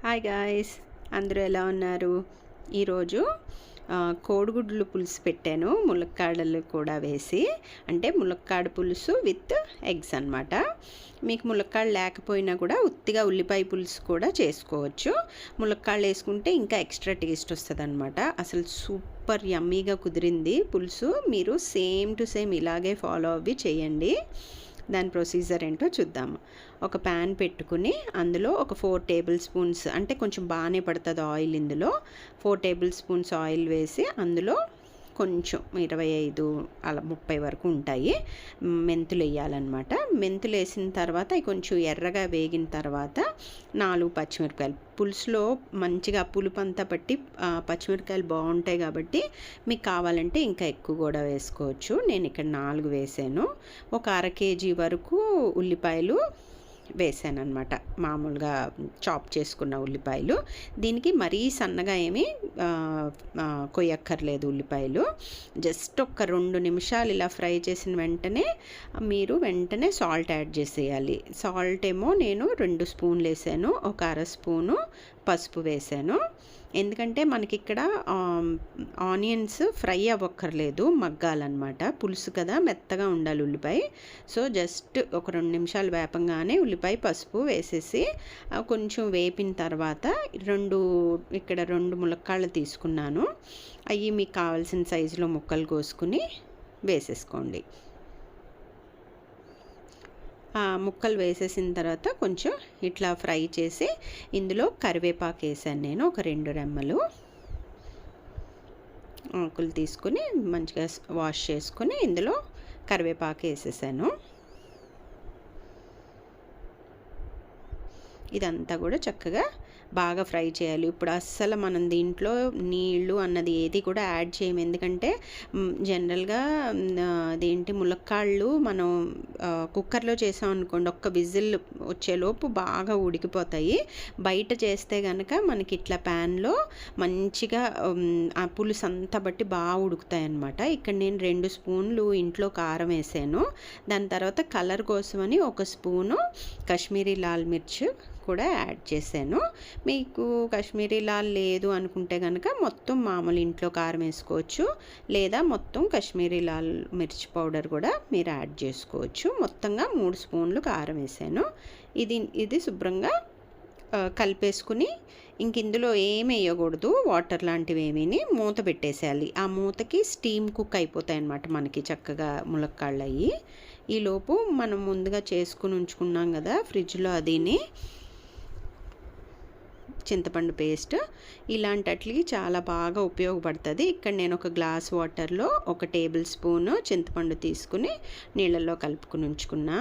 Hi guys, అందరూ ఎలా ఉన్నారు? ఈరోజు కోడిగుడ్లు పులుసు పెట్టాను, ములక్కాడలు కూడా వేసి. అంటే ములక్కాడ పులుసు విత్ ఎగ్స్ అన్నమాట. మీకు ములక్కాడ లేకపోయినా కూడా ఉత్తిగా ఉల్లిపాయ పులుసు కూడా చేసుకోవచ్చు. ములక్కాడలు వేసుకుంటే ఇంకా ఎక్స్ట్రా టేస్ట్ వస్తుంది అనమాట. అసలు సూపర్ యమ్మీగా కుదిరింది పులుసు. మీరు సేమ్ టు సేమ్ ఇలాగే ఫాలో అవ్వి చేయండి. దాని ప్రొసీజర్ ఏంటో చూద్దాము. ఒక ప్యాన్ పెట్టుకుని అందులో ఒక 4 టేబుల్ స్పూన్స్, అంటే కొంచెం బాగానే పడుతుంది ఆయిల్. ఇందులో 4 టేబుల్ స్పూన్స్ ఆయిల్ వేసి అందులో కొంచెం 25 అలా 30 వరకు ఉంటాయి మెంతులు వేయాలన్నమాట. మెంతులు వేసిన తర్వాత అవి కొంచెం ఎర్రగా వేగిన తర్వాత 4 పచ్చిమిరపకాయలు. పులుసులో మంచిగా పులుపు అంతా పట్టి పచ్చిమిరపకాయలు బాగుంటాయి కాబట్టి మీకు కావాలంటే ఇంకా ఎక్కువ కూడా వేసుకోవచ్చు. నేను ఇక్కడ 4 వేసాను. ఒక అర కేజీ వరకు ఉల్లిపాయలు వేసాను అనమాట, మామూలుగా చాప్ చేసుకున్న ఉల్లిపాయలు. దీనికి మరీ సన్నగా ఏమీ కొయ్యక్కర్లేదు ఉల్లిపాయలు. జస్ట్ ఒక 2 నిమిషాలు ఇలా ఫ్రై చేసిన వెంటనే మీరు సాల్ట్ యాడ్ చేసేయాలి. సాల్ట్ ఏమో నేను 2 స్పూన్లు వేసాను. ఒక అర స్పూను పసుపు వేసాను. ఎందుకంటే మనకి ఇక్కడ ఆనియన్స్ ఫ్రై అవ్వక్కర్లేదు, మగ్గాలన్నమాట. పులుసు కదా, మెత్తగా ఉండాలి ఉల్లిపాయ. సో జస్ట్ ఒక 2 నిమిషాలు వేపంగానే ఉల్లిపాయ పసుపు వేసేసి కొంచెం వేపిన తర్వాత ఇక్కడ 2 ములక్కాళ్ళు తీసుకున్నాను. అవి మీకు కావాల్సిన సైజులో ముక్కలు కోసుకుని వేసేసుకోండి. ముక్కలు వేసేసిన తర్వాత కొంచెం ఇట్లా ఫ్రై చేసి ఇందులో కరివేపాకు వేసాను నేను, ఒక 2 రెమ్మలు. ఆకులు తీసుకుని మంచిగా వాష్ చేసుకుని ఇందులో కరివేపాకు వేసేసాను. ఇదంతా కూడా చక్కగా బాగా ఫ్రై చేయాలి. ఇప్పుడు అస్సలు మనం దీంట్లో నీళ్ళు అన్నది ఏది కూడా యాడ్ చేయము. ఎందుకంటే జనరల్గా అదేంటి ములక్కాళ్ళు మనం కుక్కర్లో చేసాం అనుకోండి, ఒక్క విజిల్ వచ్చేలోపు బాగా ఉడికిపోతాయి. బయట చేస్తే కనుక మనకి ఇట్లా ప్యాన్లో మంచిగా ఆ పులుసు అంతా బట్టి బాగా ఉడుకుతాయి అన్నమాట. ఇక్కడ నేను 2 స్పూన్లు ఇంట్లో కారం వేసాను. దాని తర్వాత కలర్ కోసమని 1 స్పూను కాశ్మీరీ లాల్ మిర్చ్ కూడా యాడ్ చేశాను. మీకు కాశ్మీరీ లాల్ లేదు అనుకుంటే కనుక మొత్తం మామూలు ఇంట్లో కారం వేసుకోవచ్చు, లేదా మొత్తం కాశ్మీరీ లాల్ మిర్చి పౌడర్ కూడా మీరు యాడ్ చేసుకోవచ్చు. మొత్తంగా 3 స్పూన్లు కారం వేసాను. ఇది శుభ్రంగా కలిపేసుకుని ఇంక ఇందులో ఏమి వేయకూడదు, వాటర్ లాంటివి ఏమీ. మూత పెట్టేసేయాలి. ఆ మూతకి స్టీమ్ కుక్ అయిపోతాయి అన్నమాట మనకి చక్కగా ములక్కాళ్ళు అయ్యి. ఈలోపు మనం ముందుగా చేసుకుని ఉంచుకున్నాం కదా ఫ్రిడ్జ్లో, అదిని చింతపండు పేస్ట్ ఇలాంటికి చాలా బాగా ఉపయోగపడుతుంది. ఇక్కడ నేను ఒక గ్లాస్ వాటర్లో 1 టేబుల్ స్పూను చింతపండు తీసుకుని నీళ్ళల్లో కలుపుకుని ఉంచుకున్నా.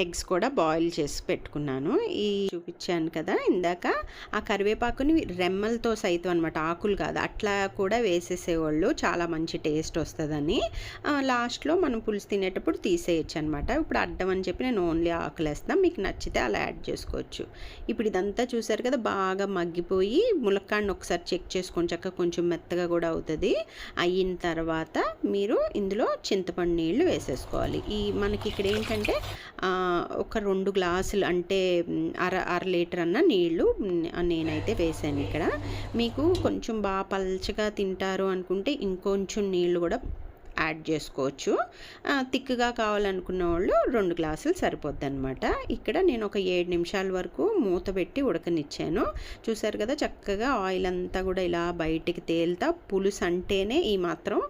ఎగ్స్ కూడా బాయిల్ చేసి పెట్టుకున్నాను. చూపించాను కదా ఇందాక, ఆ కరివేపాకుని రెమ్మలతో సైతం అనమాట, ఆకులు కాదు, అట్లా కూడా వేసేసేవాళ్ళు. చాలా మంచి టేస్ట్ వస్తుందని. లాస్ట్లో మనం పులుసు తినేటప్పుడు తీసేయచ్చు అనమాట. ఇప్పుడు అడ్డం అని చెప్పి నేను ఓన్లీ ఆకులు వేస్తాను. మీకు నచ్చితే అలా యాడ్ చేసుకోవచ్చు. ఇప్పుడు ఇదంతా చూసారు కదా, బాగా మగ్గిపోయి ములక్కాడని ఒకసారి చెక్ చేసుకొని చక్కగా కొంచెం మెత్తగా కూడా అవుతుంది. అయిన తర్వాత మీరు ఇందులో చింతపండు నీళ్ళు వేసేసుకోవాలి. మనకి ఇక్కడ ఏంటంటే ఒక 2 గ్లాసులు, అంటే అర లీటర్ అన్న నీళ్ళు నేనైతే వేసాను ఇక్కడ. మీకు కొంచెం బాగా పల్చగా తింటారు అనుకుంటే ఇంకొంచెం నీళ్ళు కూడా యాడ్ చేసుకోవచ్చు. థిక్గా కావాలనుకున్న వాళ్ళు 2 గ్లాసులు సరిపోద్ది అనమాట. ఇక్కడ నేను ఒక 7 నిమిషాల వరకు మూత పెట్టి ఉడకనిచ్చాను. చూసారు కదా, చక్కగా ఆయిల్ అంతా కూడా ఇలా బయటికి తేలుతా. పులుసు అంటేనే ఈ మాత్రం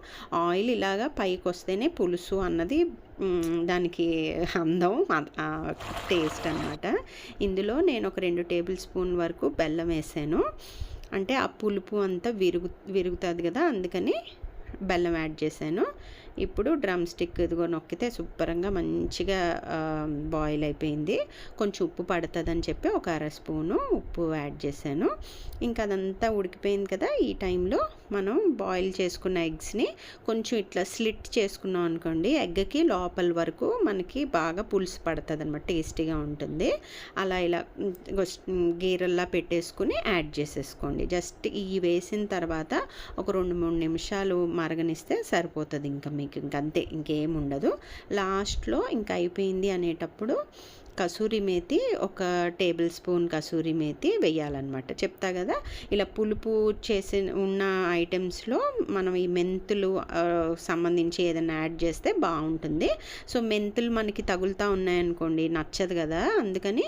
ఆయిల్ ఇలాగా పైకి వస్తేనే పులుసు అన్నది దానికి అందం, టేస్ట్ అనమాట. ఇందులో నేను ఒక 2 టేబుల్ స్పూన్ వరకు బెల్లం వేసాను. అంటే ఆ పులుపు అంతా విరుగుతుంది కదా, అందుకని బెల్లం యాడ్ చేశాను. ఇప్పుడు డ్రమ్ స్టిక్ ఇదిగో నొక్కితే శుభ్రంగా మంచిగా బాయిల్ అయిపోయింది. కొంచెం ఉప్పు పడుతుందని చెప్పి ఒక అర స్పూను ఉప్పు యాడ్ చేశాను. ఇంకా అదంతా ఉడికిపోయింది కదా, ఈ టైంలో మనం బాయిల్ చేసుకున్న ఎగ్స్ని కొంచెం ఇట్లా స్లిట్ చేసుకున్నాం అనుకోండి, ఎగ్కి లోపల వరకు మనకి బాగా పులుసు పడుతుంది అనమాట, టేస్టీగా ఉంటుంది. అలా ఇలా గీరల్లా పెట్టేసుకుని యాడ్ చేసేసుకోండి. జస్ట్ వేసిన తర్వాత ఒక 2-3 నిమిషాలు మరగనిస్తే సరిపోతుంది. ఇంకా మీకు ఇంకంతే, ఇంకేం ఉండదు. లాస్ట్లో ఇంకా అయిపోయింది అనేటప్పుడు కసూరి మేతి, ఒక టేబుల్ స్పూన్ కసూరి మేతి వేయాలన్నమాట. చెప్తా కదా, ఇలా పులుపు చేసి ఉన్న ఐటమ్స్లో మనం ఈ మెంతులు సంబంధించి ఏదైనా యాడ్ చేస్తే బాగుంటుంది. సో మెంతులు మనకి తగులుతూ ఉన్నాయనుకోండి నచ్చదు కదా, అందుకని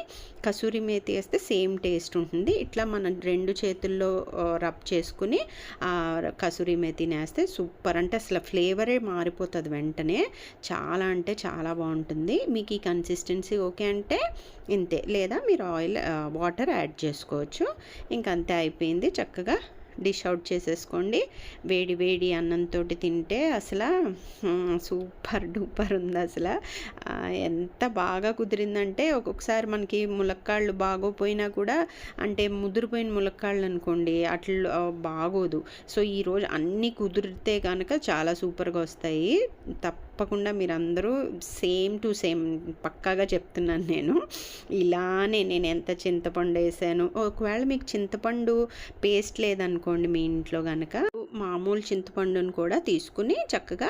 కసూరి మేతి వేస్తే సేమ్ టేస్ట్ ఉంటుంది. ఇట్లా మనం 2 చేతుల్లో రబ్ చేసుకుని కసూరి మేతిని వేస్తే సూపర్, అంటే అసలు ఫ్లేవరే మారిపోతుంది వెంటనే. చాలా అంటే చాలా బాగుంటుంది. మీకు ఈ కన్సిస్టెన్సీ ఓకే అంటే ఇంతే, లేదా మీరు వాటర్ యాడ్ చేసుకోవచ్చు. ఇంకంతే, అయిపోయింది. చక్కగా డిష్ అవుట్ చేసేసుకోండి. వేడి వేడి అన్నంతో తింటే అసలు సూపర్ డూపర్ ఉంది. అసలు ఎంత బాగా కుదిరిందంటే, ఒక్కొక్కసారి మనకి ములక్కాళ్ళు బాగోపోయినా కూడా, అంటే ముదిరిపోయిన ములక్కాళ్ళు అనుకోండి అట్లా బాగోదు. సో ఈరోజు అన్నీ కుదిరితే కనుక చాలా సూపర్గా వస్తాయి. తప్పకుండా మీరందరూ సేమ్ టు సేమ్ పక్కాగా చెప్తున్నాను నేను. ఇలానే నేను ఎంత చింతపండు వేసాను, ఒకవేళ మీకు చింతపండు పేస్ట్ లేదనుకోండి మీ ఇంట్లో కనుక, మామూలు చింతపండును కూడా తీసుకుని చక్కగా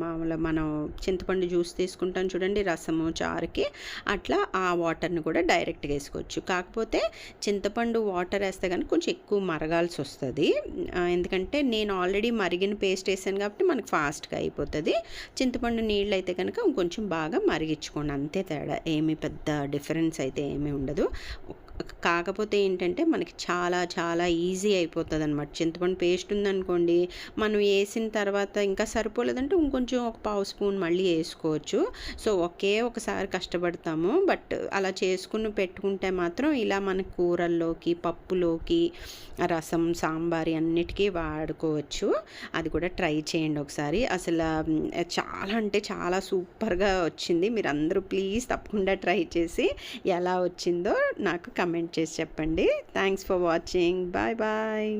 మామూలు మనం చింతపండు జ్యూస్ తీసుకుంటాం చూడండి రసము చారుకి, అట్లా ఆ వాటర్ని కూడా డైరెక్ట్గా వేసుకోవచ్చు. కాకపోతే చింతపండు వాటర్ వేస్తే కనుక కొంచెం ఎక్కువ మరగాల్సి వస్తుంది. ఎందుకంటే నేను ఆల్రెడీ మరిగిన పేస్ట్ వేసాను కాబట్టి మనకు ఫాస్ట్గా అయిపోతుంది. చింతపండు నీళ్ళు అయితే కనుక కొంచెం బాగా మరిగించుకోండి, అంతే తేడా. ఏమి పెద్ద డిఫరెన్స్ అయితే ఏమీ ఉండదు. కాకపోతే ఏంటంటే మనకి చాలా చాలా ఈజీ అయిపోతుంది అనమాట. చింతపండు పేస్ట్ ఉందనుకోండి, మనం వేసిన తర్వాత ఇంకా సరిపోలేదంటే ఇంకొంచెం ఒక పావు స్పూన్ మళ్ళీ వేసుకోవచ్చు. సో ఒకసారి కష్టపడతాము, బట్ అలా చేసుకుని పెట్టుకుంటే మాత్రం ఇలా మన కూరల్లోకి, పప్పులోకి, రసం, సాంబార్ అన్నిటికీ వాడుకోవచ్చు. అది కూడా ట్రై చేయండి ఒకసారి. అసలు చాలా అంటే చాలా సూపర్గా వచ్చింది. మీరు అందరూ ప్లీజ్ తప్పకుండా ట్రై చేసి ఎలా వచ్చిందో నాకు కమెంట్ చేసి చెప్పండి. Thanks for watching. Bye bye.